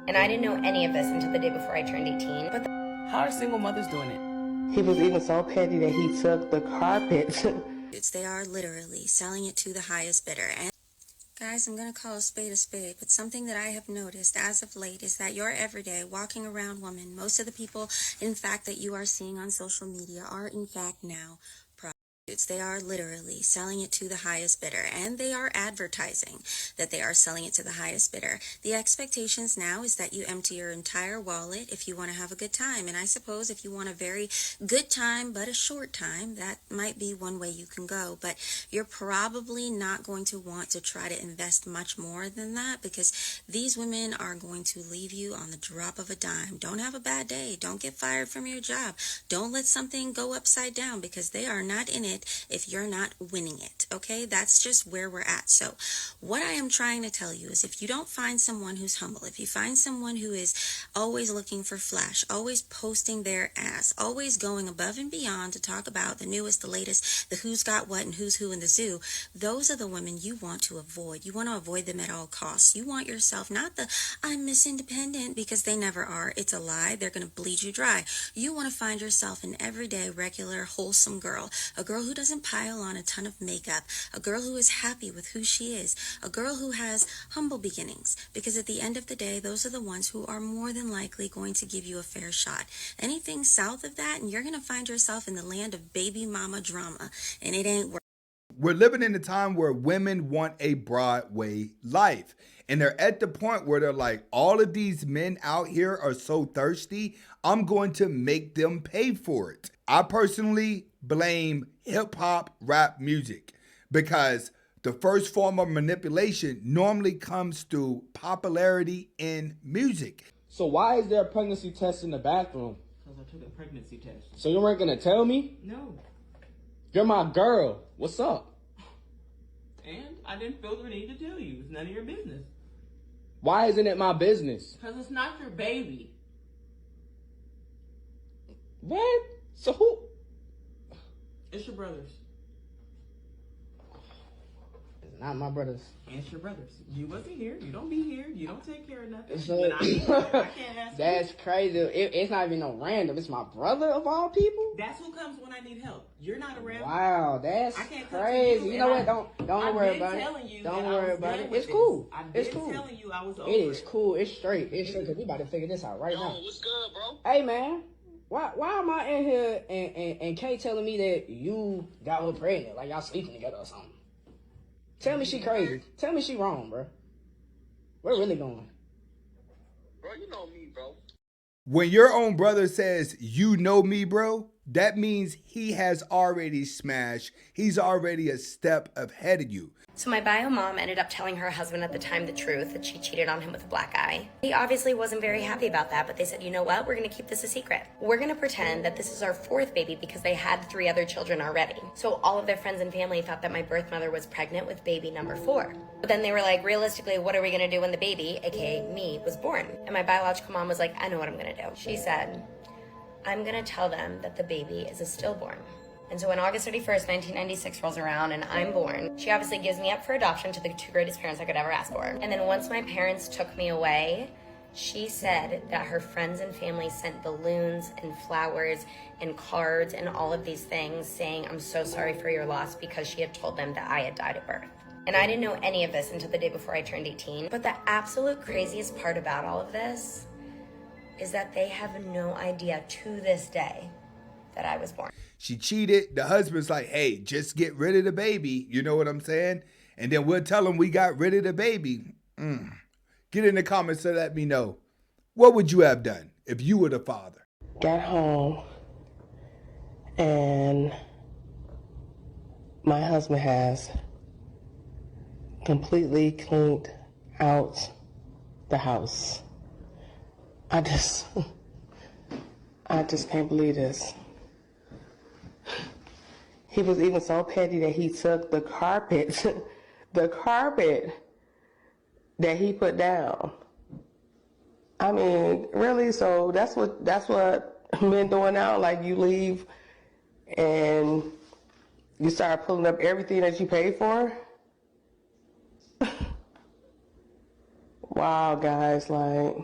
And I didn't know any of this until the day before I turned 18. But how are single mothers doing it? He was even so petty that he took the carpet. They are literally selling it to the highest bidder. And guys, I'm going to call a spade, but something that I have noticed as of late is that your everyday walking around woman, most of the people, in fact, that you are seeing on social media are, in fact, now prostitutes. They are literally selling it to the highest bidder, and they are advertising that they are selling it to the highest bidder. The expectations now is that you empty your entire wallet if you want to have a good time. And I suppose if you want a very good time but a short time, that might be one way you can go. But you're probably not going to want to try to invest much more than that, because these women are going to leave you on the drop of a dime. Don't have a bad day. Don't get fired from your job. Don't let something go upside down, because they are not in it if you're not winning it. Okay, that's just where we're at. So what I am trying to tell you is, if you don't find someone who's humble, if you find someone who is always looking for flash, always posting their ass, always going above and beyond to talk about the newest, the latest, the who's got what and who's who in the zoo, those are the women you want to avoid. You want to avoid them at all costs. You want yourself, not the I'm Miss Independent, because they never are. It's a lie. They're going to bleed you dry. You want to find yourself an everyday, regular, wholesome girl, a girl who doesn't pile on a ton of makeup, a girl who is happy with who she is, a girl who has humble beginnings, because at the end of the day, those are the ones who are more than likely going to give you a fair shot. Anything south of that, and you're going to find yourself in the land of baby mama drama, and it ain't worth. We're living in a time where women want a Broadway life. And they're at the point where they're like, all of these men out here are so thirsty, I'm going to make them pay for it. I personally blame hip hop rap music, because the first form of manipulation normally comes through popularity in music. So why is there a pregnancy test in the bathroom? Because I took a pregnancy test. So you weren't going to tell me? No. You're my girl. What's up? And I didn't feel the need to tell you. It's none of your business. Why isn't it my business? Because it's not your baby. What? So who? It's your brother's. It's not my brother's. It's your brother's. You wasn't here. You don't be here. You don't take care of nothing. So, When I can't ask that's you. crazy. It's not even no random. It's my brother of all people. That's who comes when I need help. You're not around. Wow, that's I can't come to crazy. You know what? and Don't worry about it. Don't worry about it. It's cool. It's cool. telling you I was over It is cool. It's straight. It's straight. Cause we about to figure this out right now. What's good, bro? Hey man, why am I in here and Kay telling me that you got her pregnant, like y'all sleeping together or something? Tell me she crazy. Tell me she wrong, bro. We're really going. Bro, you know me, bro. When your own brother says, you know me, bro, that means he has already smashed. He's already a step ahead of you. so my bio mom ended up telling her husband at the time the truth, that she cheated on him with a black guy. He obviously wasn't very happy about that, but they said, you know what, we're gonna keep this a secret. We're gonna pretend that this is our fourth baby, because they had 3 other children already. So all of their friends and family thought that my birth mother was pregnant with baby number 4. But then they were like, realistically, what are we gonna do when the baby, aka me, was born? And my biological mom was like, I know what I'm gonna do. She said, I'm gonna tell them that the baby is a stillborn. And so when August 31st, 1996 rolls around and I'm born, she obviously gives me up for adoption to the 2 greatest parents I could ever ask for. And then once my parents took me away, she said that her friends and family sent balloons and flowers and cards and all of these things saying, I'm so sorry for your loss, because she had told them that I had died at birth. And I didn't know any of this until the day before I turned 18. But the absolute craziest part about all of this is that they have no idea to this day that I was born. She cheated. The husband's like, hey, just get rid of the baby. You know what I'm saying? And then we'll tell him we got rid of the baby. Get in the comments to let me know. What would you have done if you were the father? Got home and my husband has completely cleaned out the house. I just can't believe this. He was even so petty that he took the carpet, the carpet that he put down. I mean, really? So that's what men doing now? Like, you leave and you start pulling up everything that you paid for? Wow, guys, like,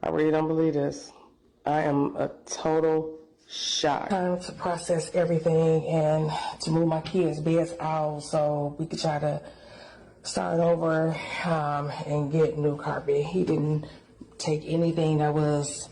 I really don't believe this. I am a total shock. Time to process everything and to move my kids' beds out so we could try to start over and get new carpet. He didn't take anything that was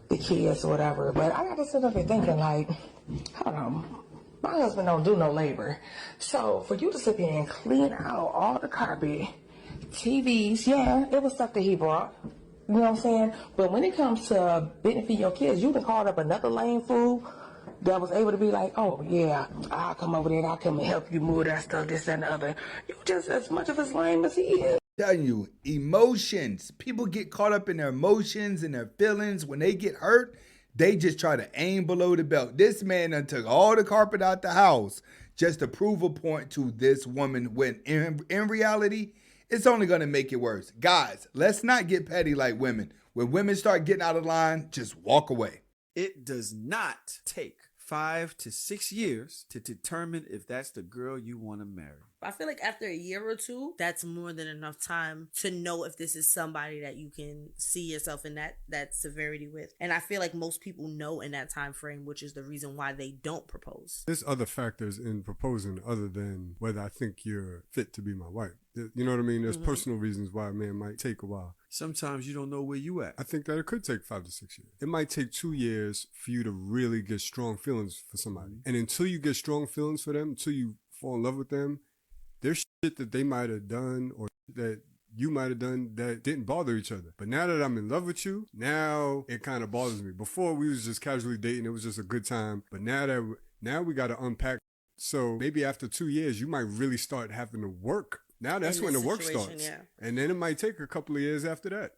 the kids or whatever. But I got to sit up here thinking like, hold on. My husband don't do no labor. So for you to sit there and clean out all the carpet, TVs, yeah, it was stuff that he brought. You know what I'm saying? But when it comes to benefiting your kids, you done called up another lame fool that was able to be like, oh, yeah, I'll come over there and I'll come and help you move that stuff, this and the other. You just as much of a lame as he is. Telling you, emotions. People get caught up in their emotions and their feelings. When they get hurt, they just try to aim below the belt. This man done took all the carpet out the house just to prove a point to this woman when in reality, it's only going to make it worse. Guys, let's not get petty like women. When women start getting out of line, just walk away. It does not take 5 to 6 years to determine if that's the girl you want to marry. I feel like after a year or two, that's more than enough time to know if this is somebody that you can see yourself in that severity with. And I feel like most people know in that time frame, which is the reason why they don't propose. There's other factors in proposing other than whether I think you're fit to be my wife. You know what I mean? There's personal reasons why a man might take a while. Sometimes you don't know where you at. I think that it could take 5 to 6 years. It might take 2 years for you to really get strong feelings for somebody. And until you get strong feelings for them, until you fall in love with them, there's shit that they might have done or that you might have done that didn't bother each other. But now that I'm in love with you, now it kind of bothers me. Before we was just casually dating, it was just a good time. But now we got to unpack. So maybe after 2 years, you might really start having to work. Now that's when the work starts. Yeah. And then it might take a couple of years after that.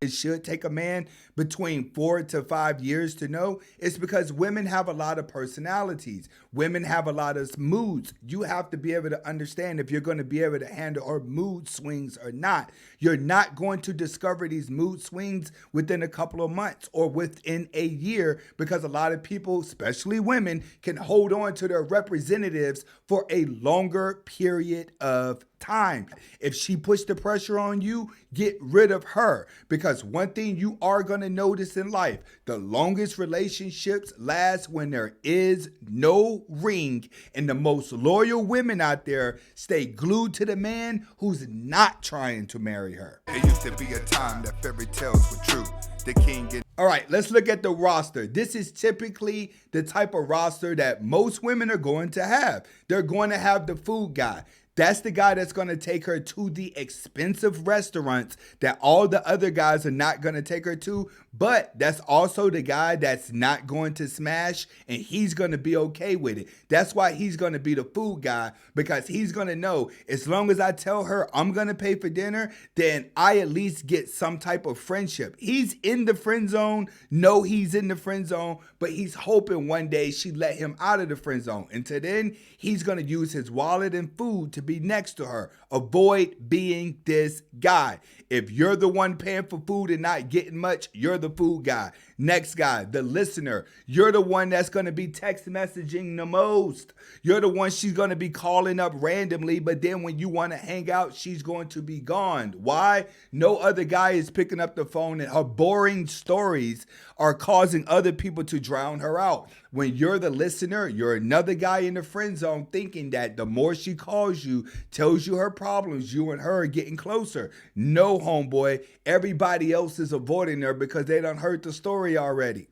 It should take a man between 4 to 5 years to know. It's because women have a lot of personalities. Women have a lot of moods. You have to be able to understand if you're going to be able to handle her mood swings or not. You're not going to discover these mood swings within a couple of months or within a year, because a lot of people, especially women, can hold on to their representatives for a longer period of time. If she puts the pressure on you, get rid of her. Because one thing you are going to notice in life, the longest relationships last when there is no ring. And the most loyal women out there stay glued to the man who's not trying to marry her. It used to be a time that fairy tales were true. The king and all right, let's look at the roster. This is typically the type of roster that most women are going to have. They're going to have the food guy. That's the guy that's going to take her to the expensive restaurants that all the other guys are not going to take her to. But that's also the guy that's not going to smash, and he's going to be okay with it. That's why he's going to be the food guy, because he's going to know as long as I tell her I'm going to pay for dinner, then I at least get some type of friendship. He's in the friend zone. No, he's in the friend zone, but he's hoping one day she let him out of the friend zone. Until then, he's going to use his wallet and food to be next to her. Avoid being this guy. If you're the one paying for food and not getting much, you're the food guy. Next guy, the listener. You're the one that's going to be text messaging the most. You're the one she's going to be calling up randomly, but then when you want to hang out, she's going to be gone. Why? No other guy is picking up the phone, and her boring stories are causing other people to drown her out. When you're the listener, you're another guy in the friend zone thinking that the more she calls you, tells you her problems, you and her are getting closer. No, homeboy, everybody else is avoiding her because they done heard the story already.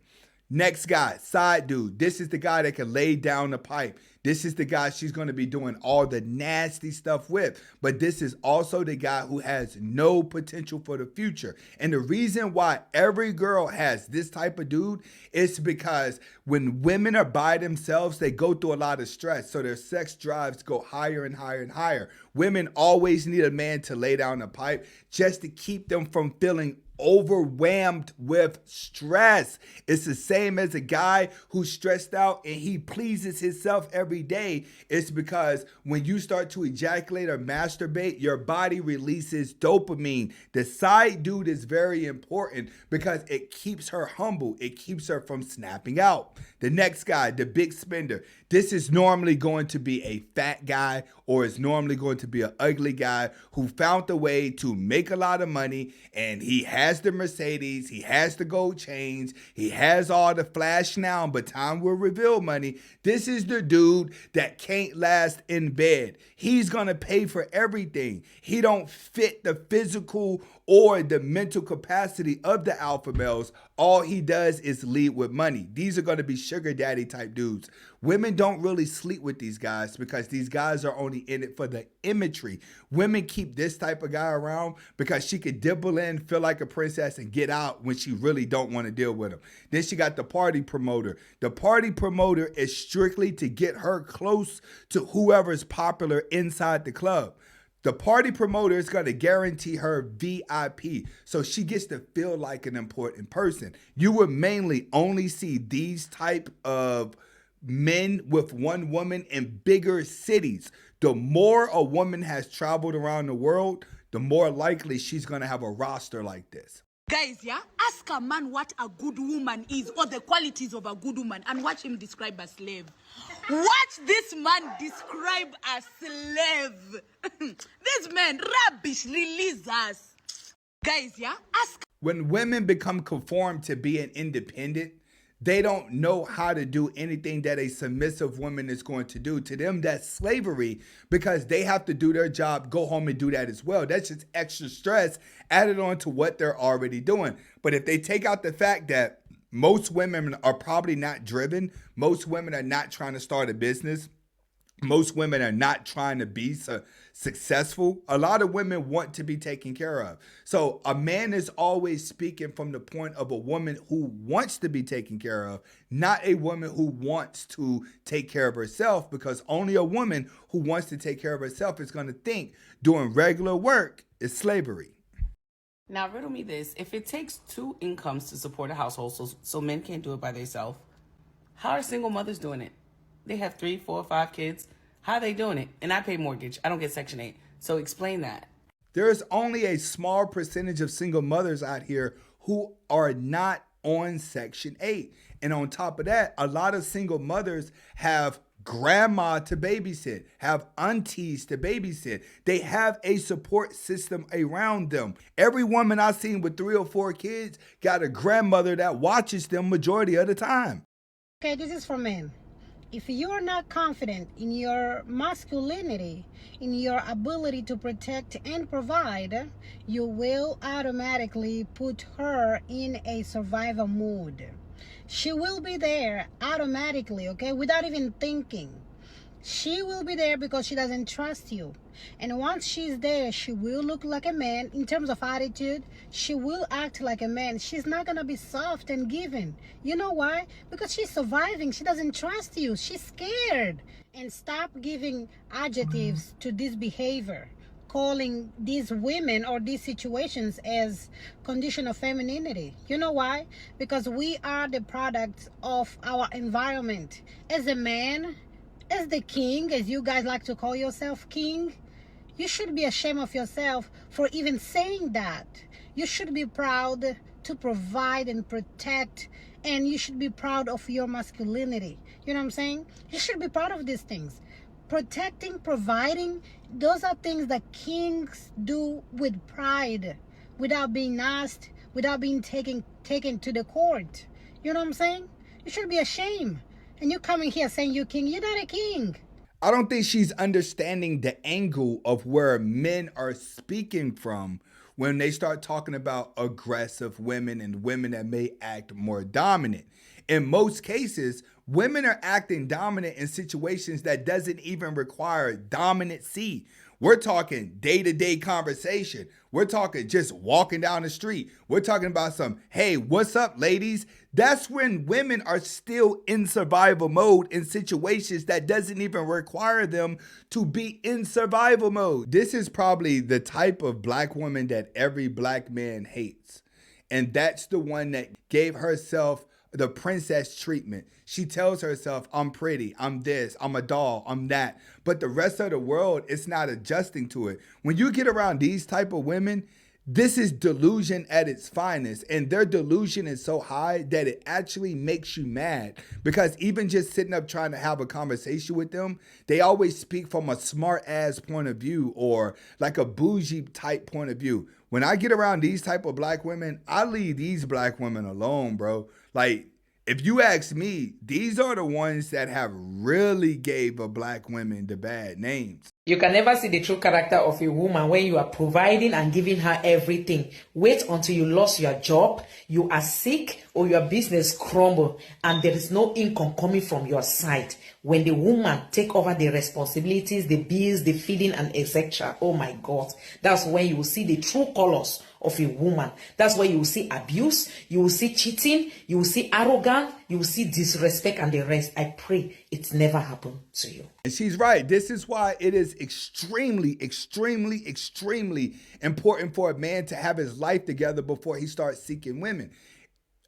Next guy, side dude. This is the guy that can lay down the pipe. This is the guy she's going to be doing all the nasty stuff with. But this is also the guy who has no potential for the future. And the reason why every girl has this type of dude is because when women are by themselves, they go through a lot of stress. So their sex drives go higher and higher and higher. Women always need a man to lay down the pipe just to keep them from feeling overwhelmed with stress. It's the same as a guy who's stressed out and he pleases himself every day. It's because when you start to ejaculate or masturbate, your body releases dopamine. The side dude is very important because it keeps her humble. It keeps her from snapping out. The next guy, the big spender. This is normally going to be a fat guy, or it's normally going to be an ugly guy who found a way to make a lot of money, and he has has the Mercedes, he has the gold chains, he has all the flash now, but time will reveal money. This is the dude that can't last in bed. He's gonna pay for everything. He don't fit the physical or the mental capacity of the alpha males. All he does is lead with money. These are gonna be sugar daddy type dudes. Women don't really sleep with these guys because these guys are only in it for the imagery. Women keep this type of guy around because she could dibble in, feel like a princess, and get out when she really don't want to deal with him. Then she got the party promoter. The party promoter is strictly to get her close to whoever's popular inside the club. The party promoter is going to guarantee her VIP, so she gets to feel like an important person. You would mainly only see these type of men with one woman in bigger cities. The more a woman has traveled around the world, the more likely she's going to have a roster like this. Guys, yeah, ask a man what a good woman is or the qualities of a good woman and watch him describe a slave. Watch this man describe a slave. This man, rubbish, release us. Guys, yeah, ask. When women become conformed to being independent, they don't know how to do anything that a submissive woman is going to do. To them, that's slavery because they have to do their job, go home and do that as well. That's just extra stress added on to what they're already doing. But if they take out the fact that most women are probably not driven, most women are not trying to start a business, most women are not trying to be successful. A lot of women want to be taken care of. So a man is always speaking from the point of a woman who wants to be taken care of, not a woman who wants to take care of herself, because only a woman who wants to take care of herself is going to think doing regular work is slavery. Now, riddle me this. If it takes two incomes to support a household so men can't do it by themselves, how are single mothers doing it? They have 3, 4, 5 kids. How are they doing it? And I pay mortgage. I don't get Section 8. So explain that. There's only a small percentage of single mothers out here who are not on Section 8. And on top of that, a lot of single mothers have grandma to babysit, have aunties to babysit. They have a support system around them. Every woman I've seen with 3 or 4 kids got a grandmother that watches them majority of the time. Okay, this is for men. If you are not confident in your masculinity, in your ability to protect and provide, you will automatically put her in a survival mode. She will be there automatically, okay, without even thinking. She will be there because she doesn't trust you. And once she's there, she will look like a man. In terms of attitude, she will act like a man. She's not going to be soft and giving. You know why? Because she's surviving. She doesn't trust you. She's scared. And stop giving adjectives to this behavior, calling these women or these situations as condition of femininity. You know why? Because we are the product of our environment. As a man, as the king, as you guys like to call yourself king, you should be ashamed of yourself for even saying that. You should be proud to provide and protect, and you should be proud of your masculinity. You know what I'm saying? You should be proud of these things. Protecting, providing, those are things that kings do with pride, without being asked, without being taken to the court. You know what I'm saying? You should be ashamed. And you coming here saying you're king. You're not a king. I don't think she's understanding the angle of where men are speaking from when they start talking about aggressive women and women that may act more dominant. In most cases, women are acting dominant in situations that doesn't even require dominancy. We're talking day-to-day conversation. We're talking just walking down the street. We're talking about some, hey, what's up, ladies? That's when women are still in survival mode in situations that doesn't even require them to be in survival mode. This is probably the type of black woman that every black man hates. And that's the one that gave herself the princess treatment. She tells herself, I'm pretty, I'm this, I'm a doll, I'm that. But the rest of the world is not adjusting to it. When you get around these type of women, This is delusion at its finest, and their delusion is so high that it actually makes you mad, because even just sitting up trying to have a conversation with them, they always speak from a smart ass point of view or like a bougie type point of view. When I get around these type of black women, I leave these black women alone, bro. Like, if you ask me, these are the ones that have really gave a black women the bad names. You can never see the true character of a woman when you are providing and giving her everything. Wait until you lost your job, you are sick, or your business crumble, and there is no income coming from your side. When the woman take over the responsibilities, the bills, the feeding, and etc. Oh my God, that's when you will see the true colors of a woman. That's where you will see abuse, you will see cheating, you will see arrogance, you will see disrespect, and the rest. I pray it never happened to you. And she's right. This is why it is extremely, extremely, extremely important for a man to have his life together before he starts seeking women.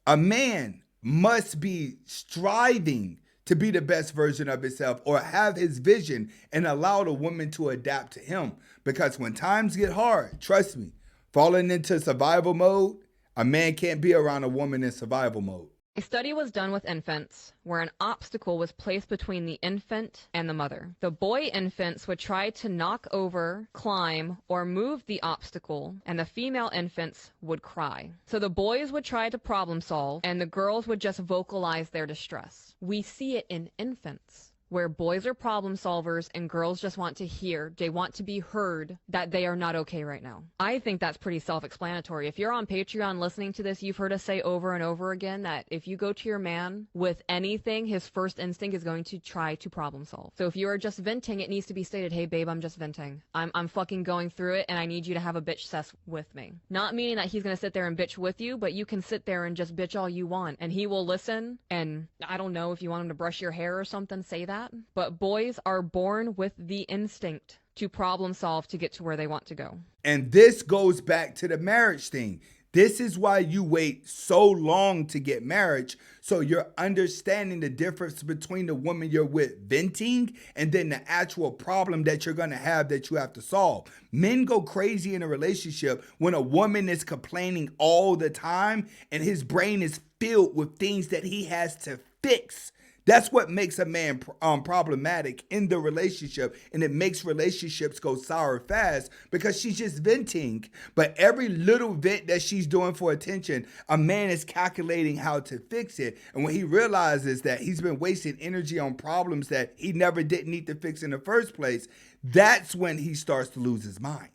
A man must be striving to be the best version of himself or have his vision and allow the woman to adapt to him. Because when times get hard, trust me, falling into survival mode, a man can't be around a woman in survival mode. A study was done with infants where an obstacle was placed between the infant and the mother. The boy infants would try to knock over, climb, or move the obstacle, and the female infants would cry. So the boys would try to problem solve, and the girls would just vocalize their distress. We see it in infants, where boys are problem solvers and girls just want to hear, they want to be heard that they are not okay right now. I think that's pretty self-explanatory. If you're on Patreon listening to this, you've heard us say over and over again that if you go to your man with anything, his first instinct is going to try to problem solve. So if you are just venting, it needs to be stated, hey babe, I'm just venting. I'm fucking going through it and I need you to have a bitch sess with me. Not meaning that he's gonna sit there and bitch with you, but you can sit there and just bitch all you want and he will listen. And I don't know, if you want him to brush your hair or something, say that. But boys are born with the instinct to problem solve to get to where they want to go. And this goes back to the marriage thing. This is why you wait so long to get marriage, so you're understanding the difference between the woman you're with venting and then the actual problem that you're going to have that you have to solve. Men go crazy in a relationship when a woman is complaining all the time and his brain is filled with things that he has to fix. That's what makes a man problematic in the relationship, and it makes relationships go sour fast because she's just venting. But every little vent that she's doing for attention, a man is calculating how to fix it. And when he realizes that he's been wasting energy on problems that he never did need to fix in the first place, that's when he starts to lose his mind.